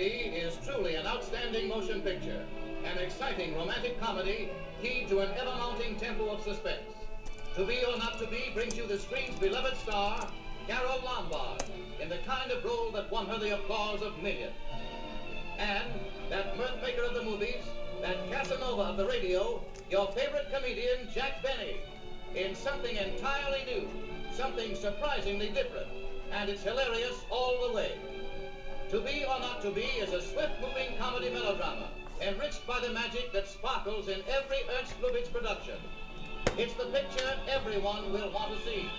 Movie is truly an outstanding motion picture, an exciting romantic comedy keyed to an ever-mounting tempo of suspense. To Be or Not to Be brings you the screen's beloved star, Carole Lombard, in the kind of role that won her the applause of millions. And that mirth maker of the movies, that Casanova of the radio, your favorite comedian, Jack Benny, in something entirely new, something surprisingly different, and it's hilarious all the way. To Be or Not to Be is a swift-moving comedy melodrama, enriched by the magic that sparkles in every Ernst Lubitsch production. It's the picture everyone will want to see.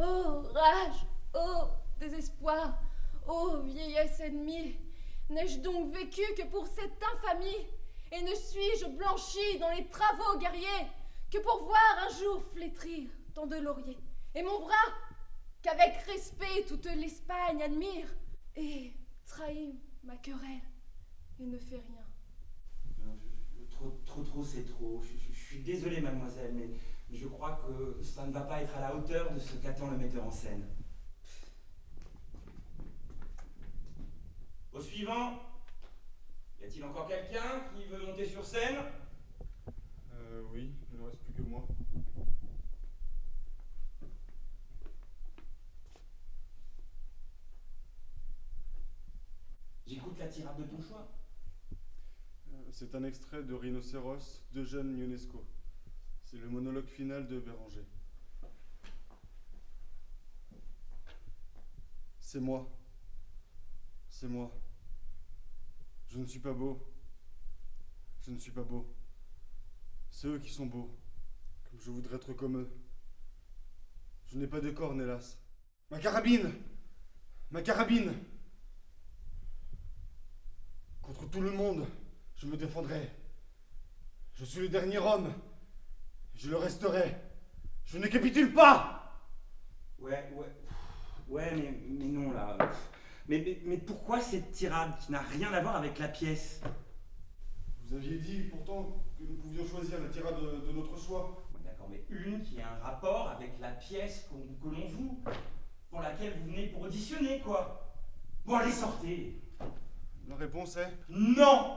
Oh, rage! Oh, désespoir! Oh, vieillesse ennemie! N'ai-je donc vécu que pour cette infamie? Et ne suis-je blanchi dans les travaux guerriers que pour voir un jour flétrir tant de lauriers? Et mon bras, qu'avec respect toute l'Espagne admire, et trahit ma querelle, et ne fait rien. Trop, c'est trop. Je suis désolé, mademoiselle, mais je crois que ça ne va pas être à la hauteur de ce qu'attend le metteur en scène. Au suivant, y a-t-il encore quelqu'un qui veut monter sur scène? Oui, il ne reste plus que moi. J'écoute la tirade de ton choix. C'est un extrait de Rhinocéros d'Eugène Ionesco. C'est le monologue final de Béranger. C'est moi. C'est moi. Je ne suis pas beau. Je ne suis pas beau. C'est eux qui sont beaux. Comme je voudrais être comme eux. Je n'ai pas de cornes, hélas. Ma carabine! Ma carabine! Contre tout le monde, je me défendrai. Je suis le dernier homme. Je le resterai. Je ne capitule pas! Ouais, mais non, là. Mais pourquoi cette tirade qui n'a rien à voir avec la pièce? Vous aviez dit pourtant que nous pouvions choisir la tirade de notre choix. Ouais, d'accord, mais une qui a un rapport avec la pièce que l'on joue, pour laquelle vous venez pour auditionner, quoi. Bon, allez, sortez. La réponse est... Non!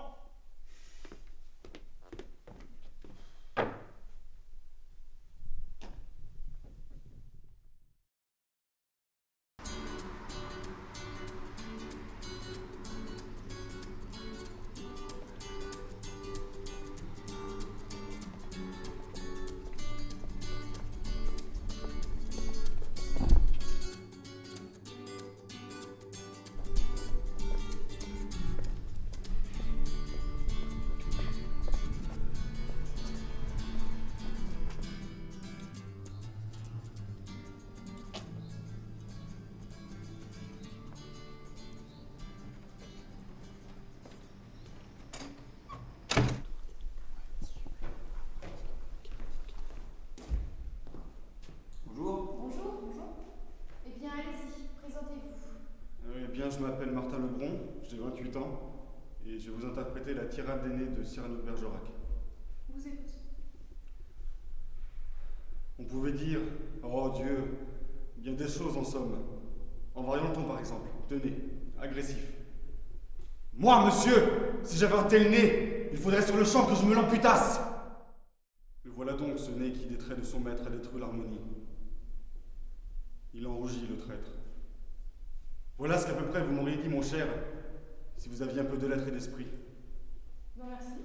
Je m'appelle Martin Lebron, j'ai 28 ans, et je vais vous interpréter la tirade d'aîné de Cyrano de Bergerac. Vous écoute. On pouvait dire, oh Dieu, bien des choses en somme. En variant le ton par exemple, tenez, agressif. Moi, monsieur, si j'avais un tel nez, il faudrait sur le champ que je me l'amputasse. Le voilà donc, ce nez qui, des traits de son maître, a détruit l'harmonie. Il en rougit, le traître. Voilà ce qu'à peu près vous m'auriez dit, mon cher, si vous aviez un peu de lettres et d'esprit. Non, merci.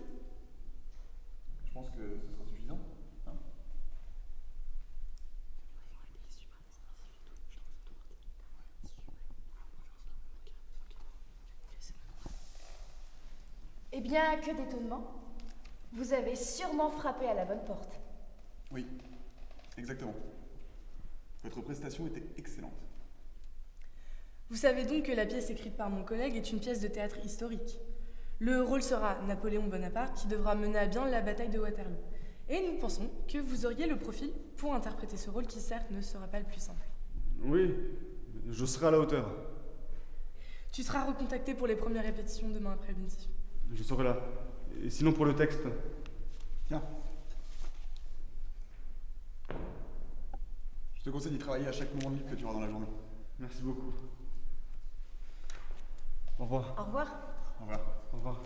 Je pense que ce sera suffisant. Hein? Eh bien, que d'étonnement. Vous avez sûrement frappé à la bonne porte. Oui, exactement. Votre prestation était excellente. Vous savez donc que la pièce écrite par mon collègue est une pièce de théâtre historique. Le rôle sera Napoléon Bonaparte qui devra mener à bien la bataille de Waterloo. Et nous pensons que vous auriez le profil pour interpréter ce rôle qui certes ne sera pas le plus simple. Oui, je serai à la hauteur. Tu seras recontacté pour les premières répétitions demain après-midi. Je serai là. Et sinon pour le texte, Tiens. Je te conseille d'y travailler à chaque moment libre que tu auras dans la journée. merci beaucoup. Au revoir. Au revoir. Au revoir. Au revoir.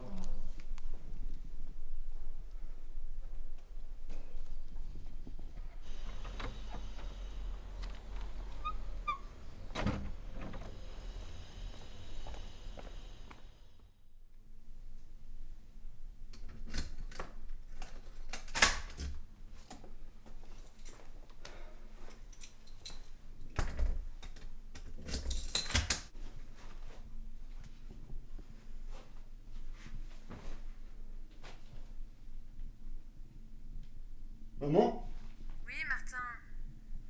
Maman, Oui, Martin.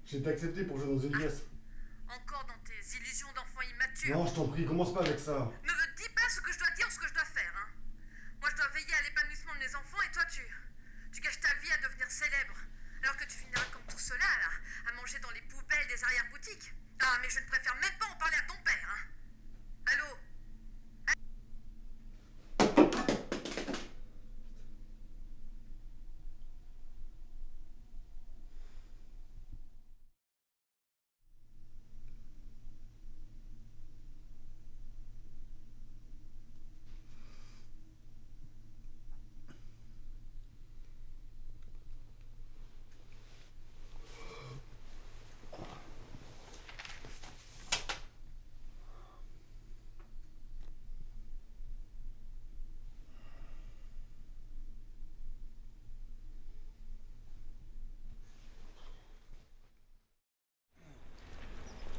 j'ai été accepté pour jouer dans une pièce. Encore dans tes illusions d'enfant immature. Non, je t'en prie, commence pas avec ça. Ne me dis pas ce que je dois dire ou ce que je dois faire, hein. Moi, je dois veiller à l'épanouissement de mes enfants et toi, tu gâches ta vie à devenir célèbre. Alors que tu finiras comme tout cela, là, à manger dans les poubelles des arrière-boutiques. Ah, mais je ne préfère même pas en parler à ton père, hein. Allô?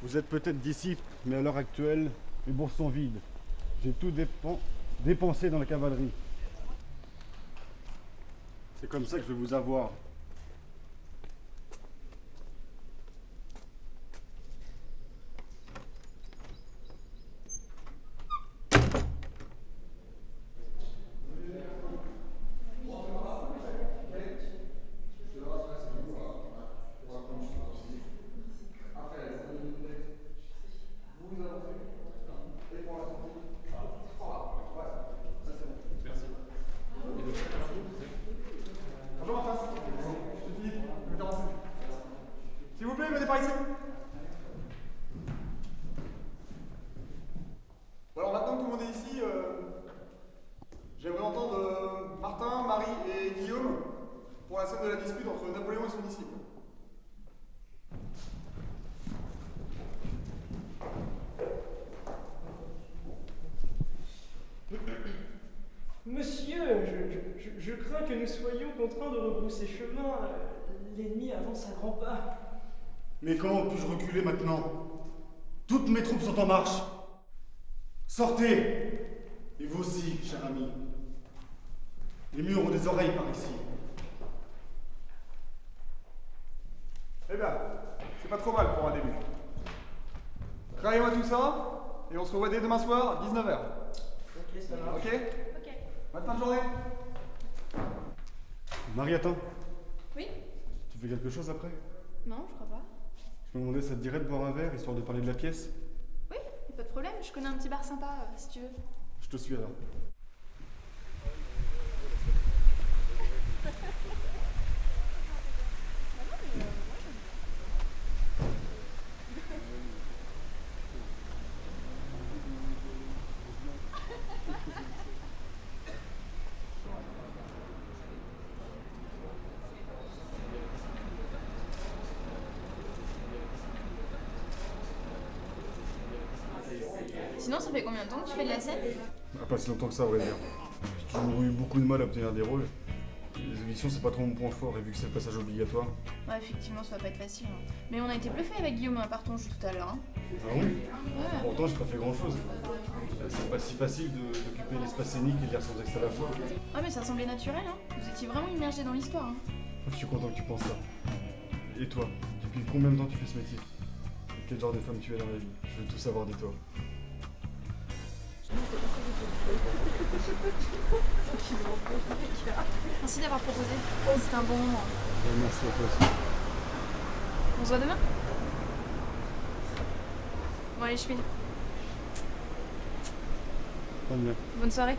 Vous êtes peut-être d'ici, mais à l'heure actuelle, les bourses sont vides. J'ai tout dépensé dans la cavalerie. C'est comme ça que je vais vous avoir. Bonjour Martin. Je suis Philippe, le metteur en scène. S'il vous plaît, venez par ici. Bon, alors maintenant que tout le monde est ici, j'aimerais entendre Martin, Marie et Guillaume pour la scène de la dispute entre Napoléon et son disciple. Monsieur, je crains que nous soyons contraints de rebrousser chemin. L'ennemi avance à grands pas. Mais comment puis-je reculer maintenant? Toutes mes troupes sont en marche. Sortez! Et vous aussi, cher ami. Les murs ont des oreilles par ici. Eh bien, c'est pas trop mal pour un début. Travaillez-moi tout ça, et on se revoit dès demain soir à 19h. Ok, ça marche. Ok? Bonne fin de journée. Marie, attends. Oui? Tu fais quelque chose après? Non, je crois pas. Je me demandais, ça te dirait de boire un verre, histoire de parler de la pièce? Oui, y a pas de problème, je connais un petit bar sympa, si tu veux. Je te suis alors. Sinon, ça fait combien de temps que tu fais de la scène? Pas si longtemps que ça, à vrai dire. J'ai toujours eu beaucoup de mal à obtenir des rôles. Les auditions, c'est pas trop mon point fort, et vu que c'est le passage obligatoire. Ouais, effectivement, ça va pas être facile. Hein. Mais on a été bluffés avec Guillaume par ton jeu tout à l'heure. Hein. Ah oui? Ouais. Pourtant, j'ai pas fait grand chose. C'est pas si facile d'occuper l'espace scénique et de lire sans texte à la fois. Ah, mais ça semblait naturel, hein. Vous étiez vraiment immergé dans l'histoire. Hein. Je suis content que tu penses ça. Et toi, depuis combien de temps tu fais ce métier? Quel genre de femme tu es dans la vie? Je veux tout savoir de toi. Merci d'avoir proposé. C'était un bon moment. Merci à toi aussi. On se voit demain? Bon, allez, je file. Très bien. Bonne soirée.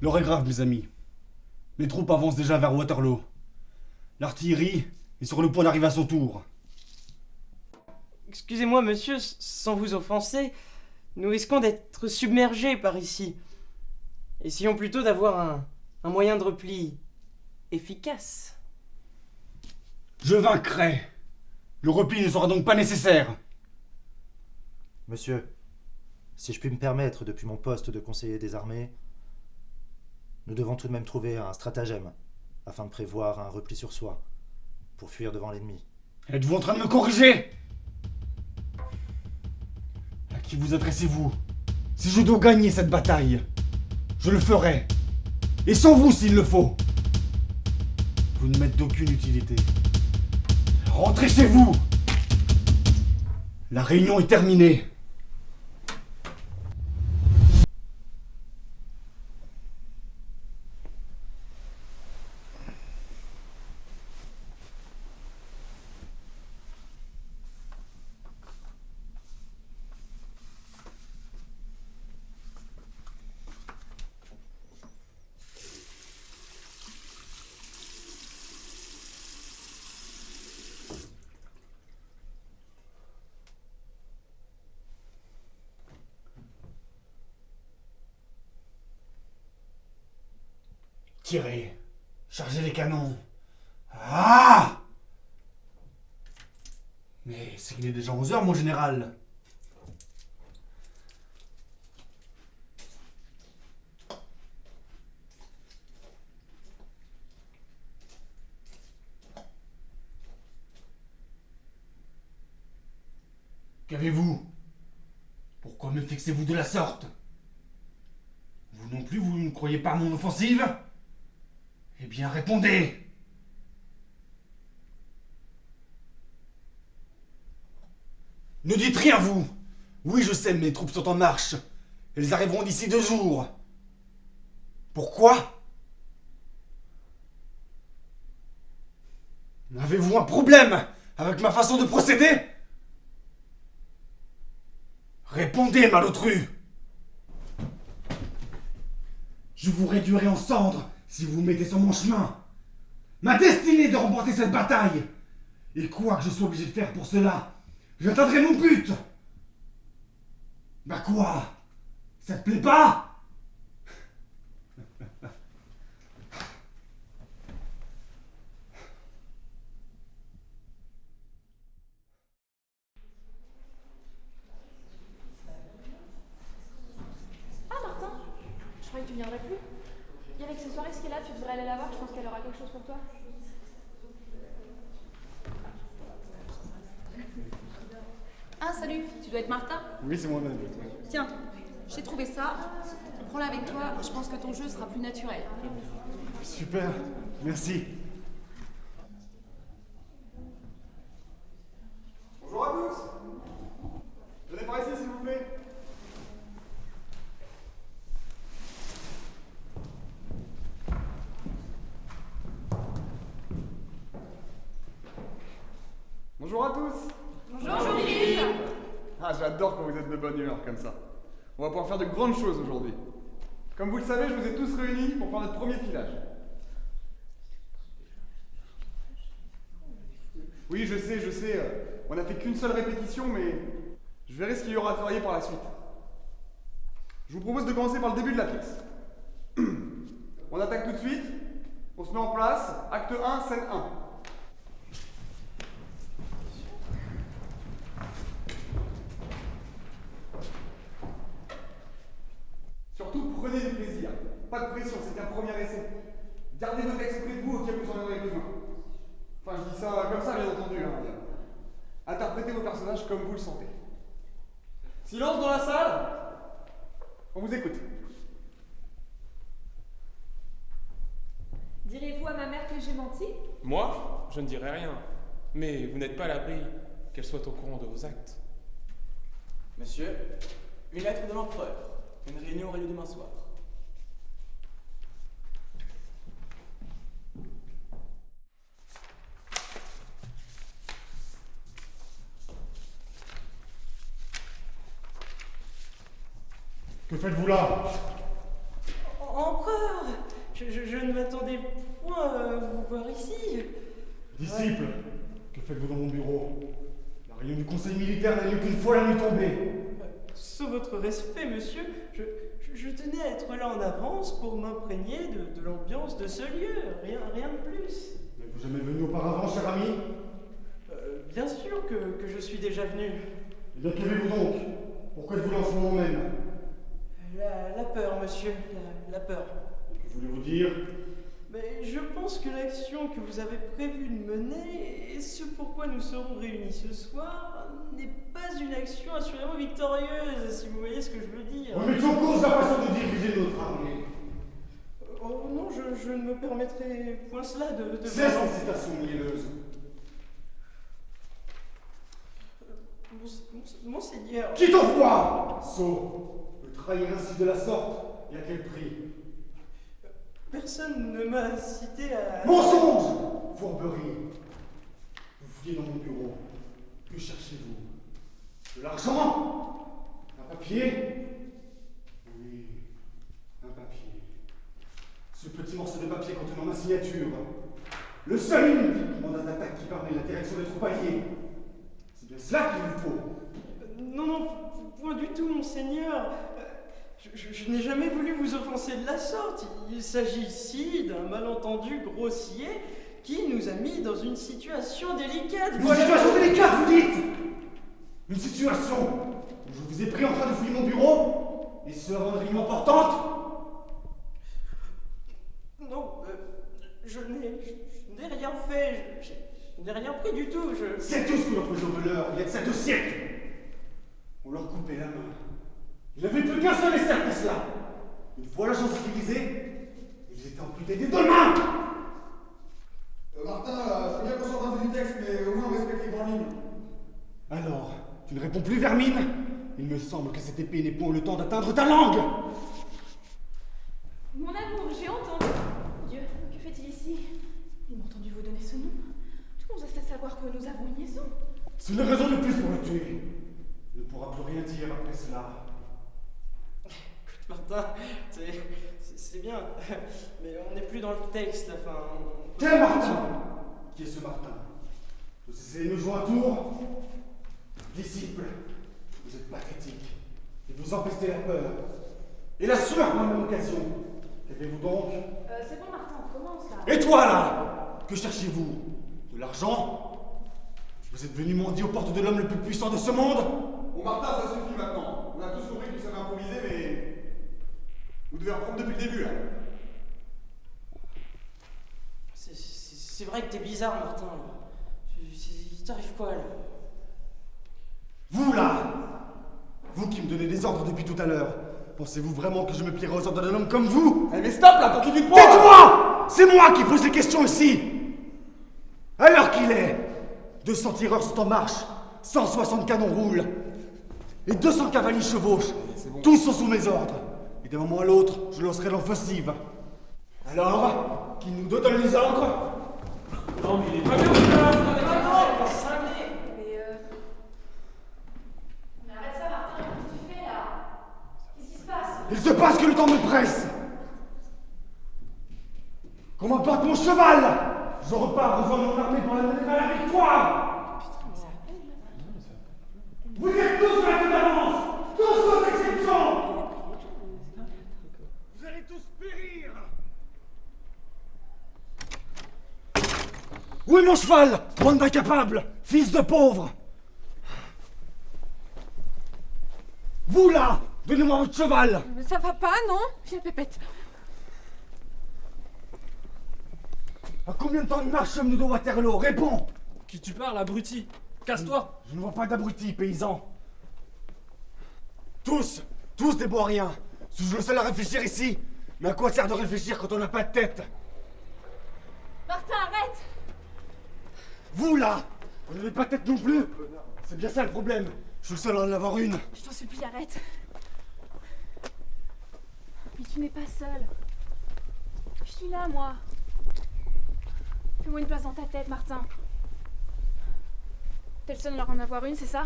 L'heure est grave, mes amis. Les troupes avancent déjà vers Waterloo. L'artillerie est sur le point d'arriver à son tour. Excusez-moi, monsieur, sans vous offenser, nous risquons d'être submergés par ici. Essayons plutôt d'avoir un moyen de repli efficace. Je vaincrai. Le repli ne sera donc pas nécessaire. Monsieur, si je puis me permettre depuis mon poste de conseiller des armées, nous devons tout de même trouver un stratagème afin de prévoir un repli sur soi pour fuir devant l'ennemi. Êtes-vous en train de me corriger? À qui vous adressez-vous? Si je dois gagner cette bataille, je le ferai. Et sans vous s'il le faut. Vous ne m'êtes d'aucune utilité. Rentrez chez vous. La réunion est terminée. Tirez. Chargez les canons. Ah! Mais c'est qu'il est déjà 11h, mon général. Qu'avez-vous? Pourquoi me fixez-vous de la sorte? Vous non plus, vous ne croyez pas à mon offensive? Eh bien, répondez! Ne dites rien, vous! Oui, je sais, mes troupes sont en marche. Elles arriveront d'ici 2 jours. Pourquoi? Avez-vous un problème avec ma façon de procéder? Répondez, malotru! Je vous réduirai en cendres si vous vous mettez sur mon chemin. Ma destinée est de remporter cette bataille. Et quoi que je sois obligé de faire pour cela, j'atteindrai mon but. Bah quoi? Ça te plaît pas? Ah, Martin, je croyais que tu viendrais plus. Il y a l'accessoiriste qui est là, tu devrais aller la voir, je pense qu'elle aura quelque chose pour toi. Ah, salut, tu dois être Martin? Oui, c'est moi-même. Tiens, j'ai trouvé ça. Prends-la avec toi, je pense que ton jeu sera plus naturel. Super, merci. Bonjour à tous. Bonjour Philippe. Ah, j'adore quand vous êtes de bonne humeur comme ça. On va pouvoir faire de grandes choses aujourd'hui. Comme vous le savez, je vous ai tous réunis pour faire notre premier filage. Oui, je sais, on n'a fait qu'une seule répétition, mais je verrai ce qu'il y aura à travailler par la suite. Je vous propose de commencer par le début de la pièce. On attaque tout de suite, on se met en place, acte 1, scène 1. Surtout, prenez du plaisir. Pas de pression, c'est un premier essai. Gardez vos textes près de vous au cas où vous en aurez besoin. Enfin, je dis ça comme ça, bien entendu. Hein. Interprétez vos personnages comme vous le sentez. Silence dans la salle. On vous écoute. Direz-vous à ma mère que j'ai menti? Moi, je ne dirai rien. Mais vous n'êtes pas à l'abri qu'elle soit au courant de vos actes. Monsieur, une lettre de l'empereur. Une réunion aura lieu demain soir. Que faites-vous là? Empereur, je ne m'attendais point à vous voir ici. Disciple, que faites-vous dans mon bureau? La réunion du conseil militaire n'a lieu qu'une fois la nuit tombée. Sous votre respect, monsieur, je tenais à être là en avance pour m'imprégner de l'ambiance de ce lieu, rien de plus. N'êtes-vous jamais venu auparavant, cher ami? Bien sûr que je suis déjà venu. Eh bien, qu'avez-vous donc? Pourquoi êtes-vous là en ce moment même? La peur, monsieur, la peur. Et que voulez-vous dire? Mais je pense que l'action que vous avez prévu de mener, et ce pourquoi nous serons réunis ce soir, n'est pas une action assurément victorieuse, si vous voyez ce que je veux dire. Remettez en cause la façon de diriger notre armée. Oh non, je ne me permettrai point cela de... Cesse ces citations mielleuses. Monseigneur... Qui t'envoie, sot? Me trahir ainsi de la sorte, et à quel prix? Personne ne m'a cité à... Mensonge! Fourberie! Vous fouillez dans mon bureau. Que cherchez-vous? De l'argent? Un papier? Oui, un papier. Ce petit morceau de papier contenant ma signature. Le seul unique mandat d'attaque qui permet la direction des troupes alliées. C'est bien cela qu'il vous faut. Non, point du tout, monseigneur. Je n'ai jamais voulu vous offenser de la sorte. Il s'agit ici d'un malentendu grossier qui nous a mis dans une situation délicate. Une situation délicate, vous dites? Une situation où je vous ai pris en train de fouiller mon bureau, et ce avant une réunion importante? Non, je n'ai rien fait. Je n'ai rien pris du tout. C'est tout ce que l'on faisait aux voleurs il y a de ça 2 siècles. On leur coupait la main. Il n'avait plus qu'un seul essai après cela. Une fois la chance utilisée, ils étaient amputés des 2 mains. Martin, je veux bien qu'on sorte un peu du texte, mais au moins on respecte les grandes lignes. Alors, tu ne réponds plus, vermine? Il me semble que cette épée n'est point le temps d'atteindre ta langue. Mon amour, j'ai entendu. Dieu, que fait-il ici? Il m'a entendu vous donner ce nom. Tout le monde reste à savoir que nous avons une liaison. C'est une raison de plus pour le tuer. Il ne pourra plus rien dire après cela. Martin, c'est bien, mais on n'est plus dans le texte, enfin... Quel Martin? Qui est ce Martin? Vous essayez de me jouer un tour? Disciple, vous êtes pathétique, et vous empestez la peur. Et la sueur pour la même occasion. Qu'avez-vous donc? C'est bon, Martin, on commence là. Et toi là? Que cherchez-vous? De l'argent? Vous êtes venu mendier aux portes de l'homme le plus puissant de ce monde? Bon, Martin, ça suffit maintenant. On a tous compris que tu savais improviser, mais. Vous devez reprendre depuis le début, là. C'est vrai que t'es bizarre, Martin. Il t'arrive quoi, là? Vous là! Vous qui me donnez des ordres depuis tout à l'heure, pensez-vous vraiment que je me plierai aux ordres d'un homme comme vous? Eh mais stop là, pour qui tu te prends? Tais-toi! C'est moi qui pose les questions ici! À l'heure qu'il est, 200 tireurs sont en marche, 160 canons roulent, et 200 cavaliers chevauchent. Tous sont sous mes ordres. Et d'un moment à l'autre, je lancerai l'offensive. Alors, qui nous donne les ordres? Non, mais il est pas bien, celui-là. Emporte mon cheval! Je repars rejoindre mon armée pour la mener vers la victoire! Vous êtes tous sur la queue d'avance! Tous sans exception! Vous allez tous périr! Où est mon cheval? Bande d'incapables! Fils de pauvres! Vous là! Donnez-moi votre cheval! Mais ça va pas, non? Viens, Pépette. À combien de temps de marche sommes-nous de Waterloo? Réponds! Qui tu parles, abruti? Casse-toi! Je ne vois pas d'abrutis, paysans! Tous des beaux à rien! Suis-je le seul à réfléchir ici? Mais à quoi sert de réfléchir quand on n'a pas de tête? Martin, arrête! Vous là! Vous n'avez pas de tête non plus? C'est bien ça le problème! Je suis le seul à en avoir une! Je t'en supplie, arrête. Mais tu n'es pas seul. Je suis là, moi. Fais-moi une place dans ta tête, Martin. T'es le seul à leur en avoir une, c'est ça?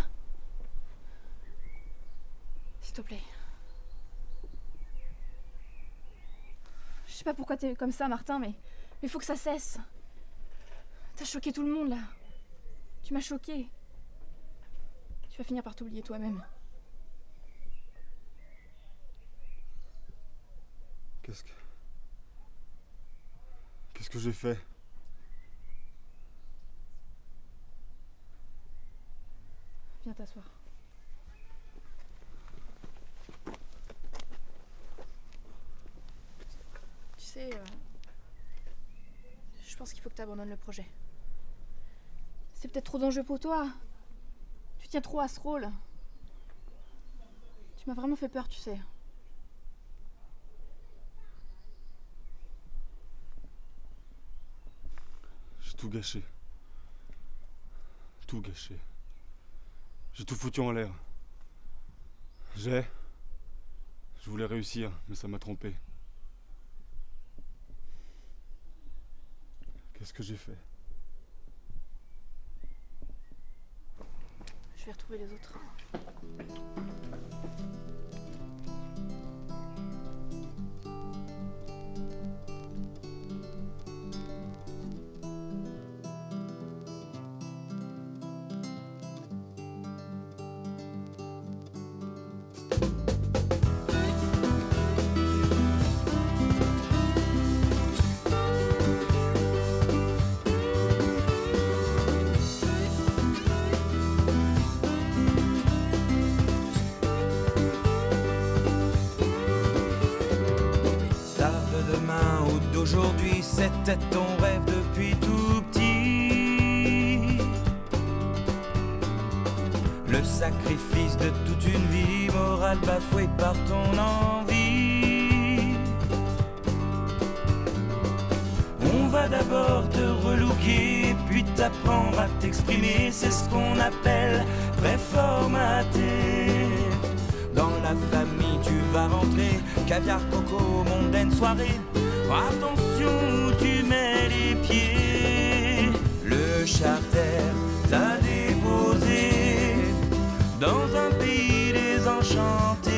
S'il te plaît. Je sais pas pourquoi t'es comme ça, Martin, mais faut que ça cesse. T'as choqué tout le monde, là. Tu m'as choqué. Tu vas finir par t'oublier toi-même. Qu'est-ce que j'ai fait? Viens t'asseoir. Tu sais, je pense qu'il faut que tu abandonnes le projet. C'est peut-être trop dangereux pour toi. Tu tiens trop à ce rôle. Tu m'as vraiment fait peur, tu sais. J'ai tout gâché. Tout gâché. J'ai tout foutu en l'air. Je voulais réussir, mais ça m'a trompé. Qu'est-ce que j'ai fait? Je vais retrouver les autres. Aujourd'hui, c'était ton rêve depuis tout petit. Le sacrifice de toute une vie, morale bafouée par ton envie. On va d'abord te relooker, puis t'apprendre à t'exprimer. C'est ce qu'on appelle préformater. Dans la famille, tu vas rentrer, caviar, coco, mondaine soirée. Attention où tu mets les pieds. Le charter t'a déposé dans un pays désenchanté.